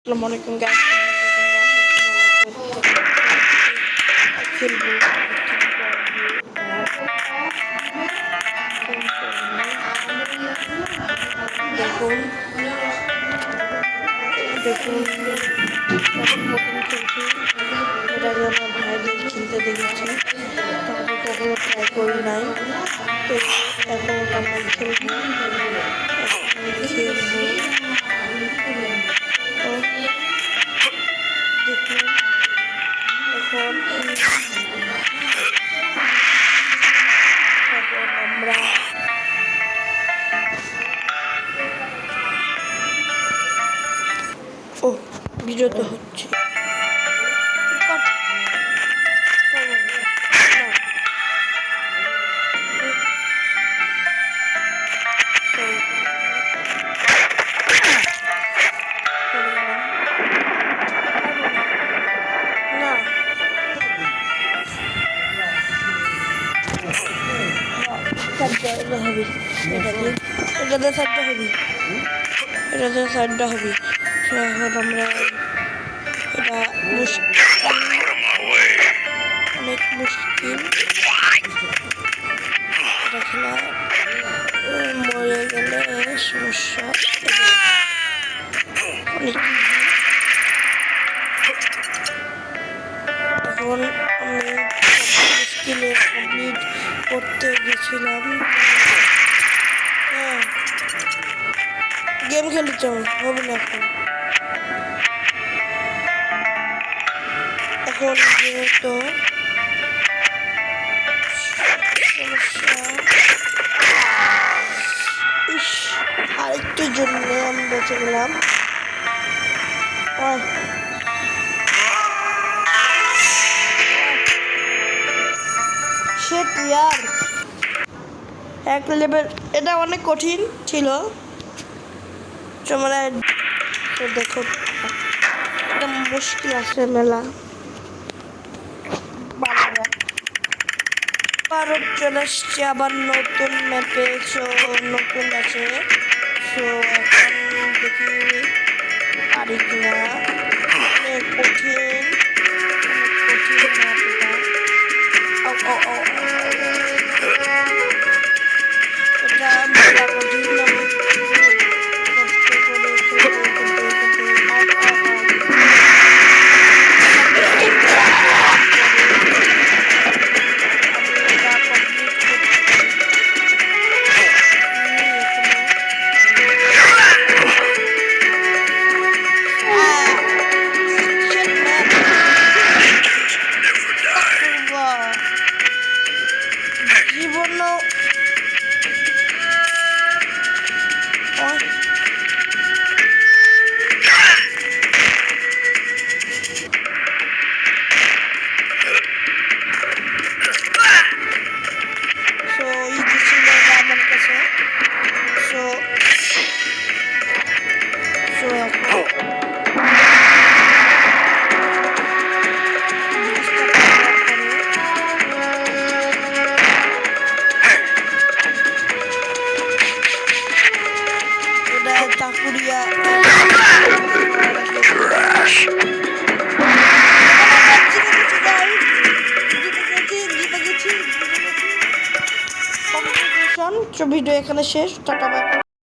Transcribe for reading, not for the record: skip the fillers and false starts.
আসসালামু আলাইকুম গাইস, খেলবো দেখুন দেখুন প্রথম খেলছি। এর আগে আমার ভাইদের খেলতে দেখেছি, তো আমি কখনো ট্রাই করি নাই। তো এখন আমরা খেলবো তো দেখুন এখন আমরা বিরত হচ্ছে। এটাতে সাইডটা হবে, এখন আমরা এটা অনেক মুশকিল এটা খেলা, মরে গেলে সমস্যা অনেক। এখন আমি মুশকিলে কমপ্লিট করতে গেছিলাম। গেম খেলতে হবে না এখন যেহেতু আরেকটুর জন্য আমি বেঁচে গেলাম। এক লেভেল, এটা অনেক কঠিন ছিল। মানে দেখো এটা মুশকিল আছে মেলা। ভারত চলে এসছে আবার নতুন ম্যাপে, নতুন আছে। এখন দেখি পারি কিনা। অনেক কঠিন এটা মেলা কঠিন। ভিডিও এখানে শেষ। Tata bye.